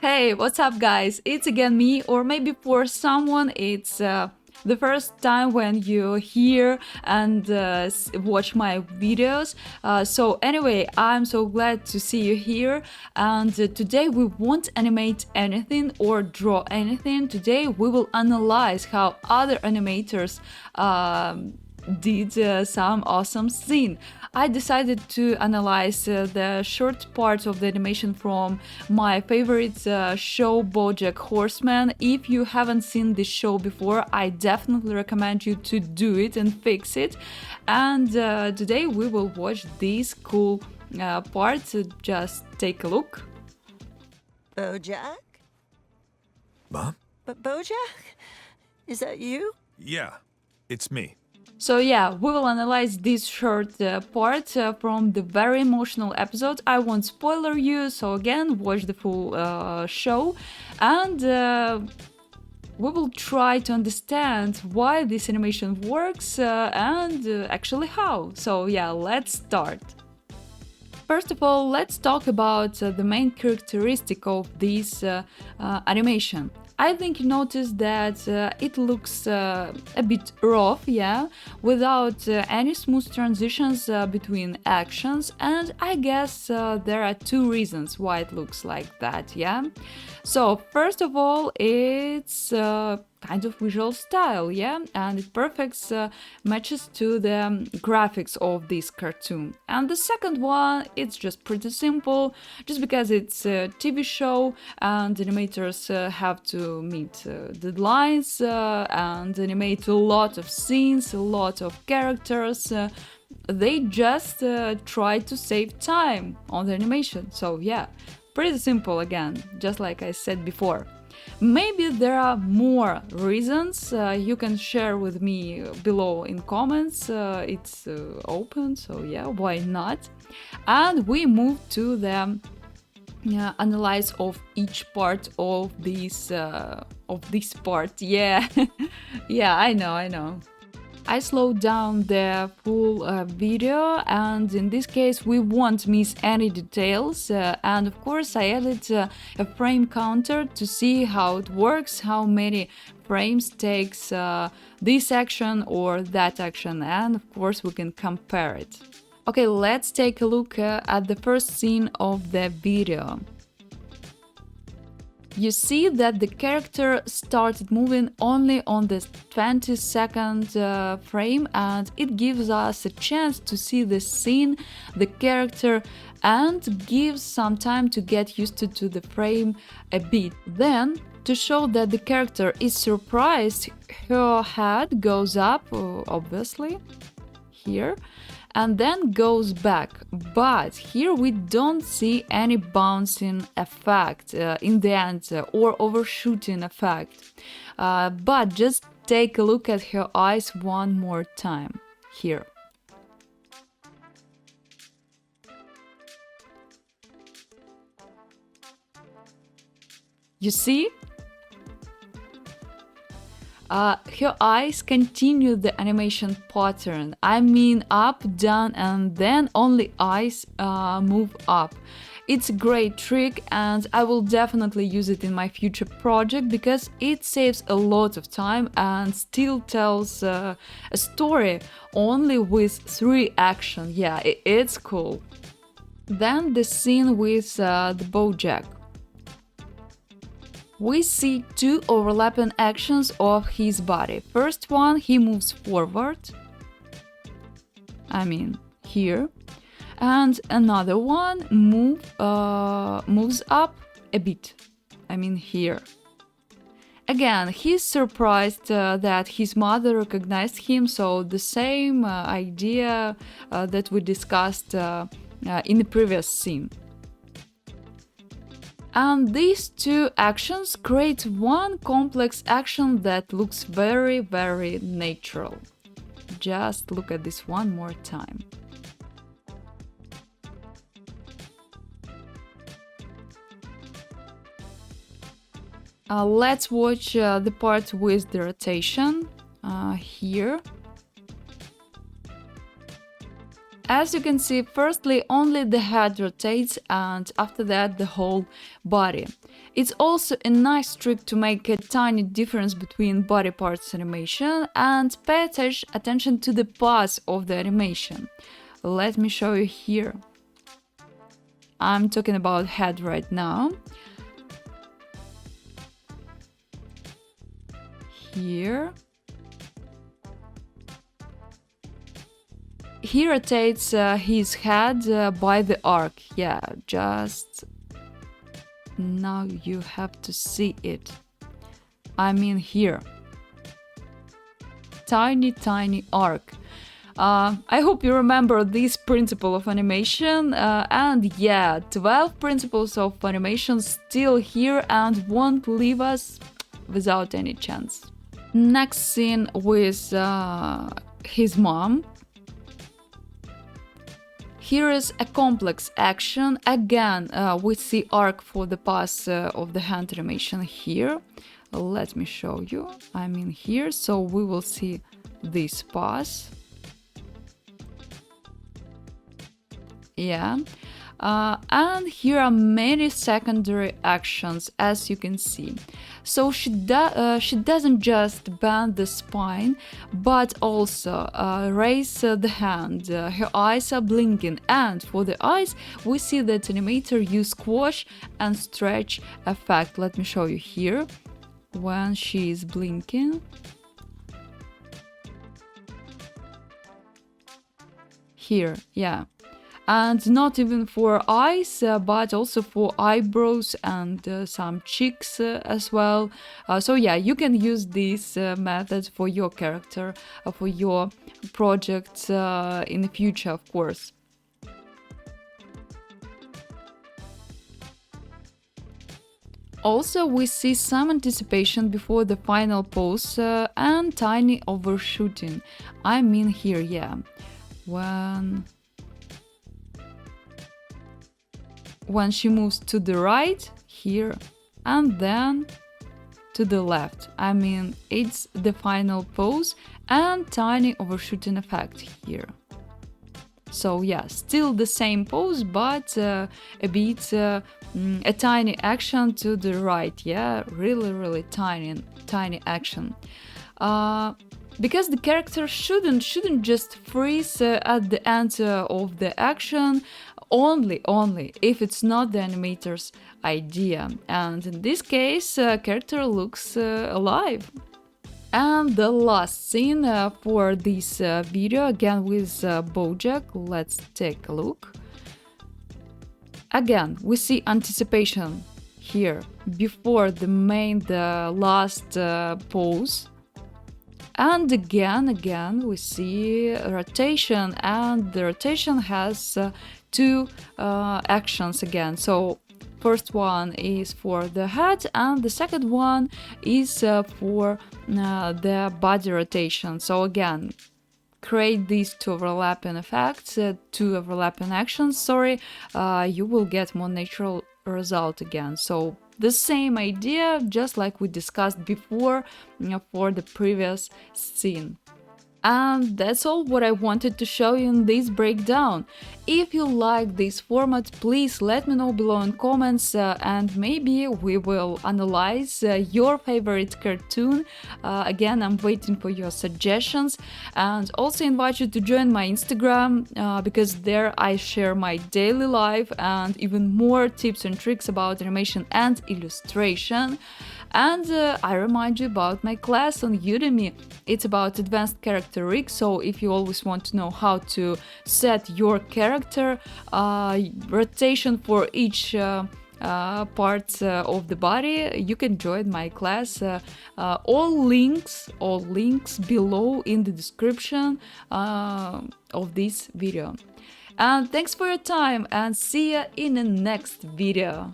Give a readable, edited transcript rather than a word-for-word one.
Hey, what's up, guys? It's again me, or maybe for someone, it's the first time when you hear and watch my videos. Anyway, I'm so glad to see you here. And today we won't animate anything or draw anything. Today we will analyze how other animators did some awesome scene. I decided to analyze the short part of the animation from my favorite show, Bojack Horseman. If you haven't seen this show before, I definitely recommend you to do it and fix it. And today we will watch this cool part. Just take a look. Bojack? Mom? But Bojack? Is that you? Yeah, it's me. So yeah, we will analyze this short part from the very emotional episode. I won't spoiler you, so again, watch the full show, and we will try to understand why this animation works and actually how. So yeah, let's start. First of all, let's talk about the main characteristic of this animation. I think you noticed that it looks a bit rough, yeah, without any smooth transitions between actions, and I guess there are two reasons why it looks like that, yeah. So first of all, it's kind of visual style, yeah, and it perfects matches to the graphics of this cartoon. And the second one, it's just pretty simple, just because it's a TV show and animators have to meet deadlines and animate a lot of scenes, a lot of characters. They just try to save time on the animation. So yeah, pretty simple again, just like I said before. Maybe there are more reasons you can share with me below in comments. It's open, so yeah, why not? And we move to the analyze of each part of this part. Yeah, yeah, I know. I slowed down the full video, and in this case we won't miss any details, and of course I added a frame counter to see how it works, how many frames takes this action or that action, and of course we can compare it. Okay, let's take a look at the first scene of the video. You see that the character started moving only on the 22nd frame, and it gives us a chance to see the scene, the character, and gives some time to get used to the frame a bit. Then, to show that the character is surprised, her head goes up, obviously, here, and then goes back. But here we don't see any bouncing effect in the end or overshooting effect. But just take a look at her eyes one more time here. You see? Her eyes continue the animation pattern. I mean up, down, and then only eyes move up. It's a great trick, and I will definitely use it in my future project because it saves a lot of time and still tells a story only with 3 action. Yeah, it's cool. Then the scene with the Bojack. We see 2 overlapping actions of his body. First one, he moves forward, I mean here, and another one moves up a bit, I mean here. Again, he's surprised that his mother recognized him, so the same idea that we discussed in the previous scene. And these 2 actions create one complex action that looks very, very natural. Just look at this one more time. Let's watch the part with the rotation here. As you can see, firstly only the head rotates and after that the whole body. It's also a nice trick to make a tiny difference between body parts animation and pay attention to the path of the animation. Let me show you here. I'm talking about head right now. Here. He rotates his head by the arc. Yeah, just now you have to see it. I mean here. Tiny arc. I hope you remember this principle of animation, and yeah, 12 principles of animation still here and won't leave us without any chance. Next scene with his mom. Here is a complex action. Again, we see arc for the path of the hand animation here. Let me show you. I mean here, so we will see this path. Yeah. And here are many secondary actions, as you can see. So she doesn't just bend the spine, but also raise the hand. Her eyes are blinking, and for the eyes, we see that animator use squash and stretch effect. Let me show you here. When she is blinking. Here, yeah. And not even for eyes, but also for eyebrows and some cheeks as well. So yeah, you can use this method for your character, for your projects in the future, of course. Also, we see some anticipation before the final pose and tiny overshooting. I mean here, yeah. When she moves to the right, here, and then to the left. I mean, it's the final pose and tiny overshooting effect here. So yeah, still the same pose, but a bit, a tiny action to the right. Yeah, really tiny action. Because the character shouldn't just freeze at the end of the action, only if it's not the animator's idea. And in this case, character looks alive. And the last scene for this video, again with Bojack. Let's take a look. Again, we see anticipation here before the last pose. And again we see rotation, and the rotation has two actions again. So first one is for the head and the second one is for the body rotation. So again, create these two overlapping effects, two overlapping actions, sorry, you will get more natural result again. So the same idea, just like we discussed before for the previous scene. And that's all what I wanted to show you in this breakdown. If you like this format, please let me know below in comments and maybe we will analyze your favorite cartoon. Again, I'm waiting for your suggestions, and also invite you to join my Instagram because there I share my daily life and even more tips and tricks about animation and illustration. And I remind you about my class on Udemy. It's about advanced character rig, so if you always want to know how to set your character, rotation for each parts of the body, you can join my class. All links below in the description of this video. And thanks for your time, and see you in the next video.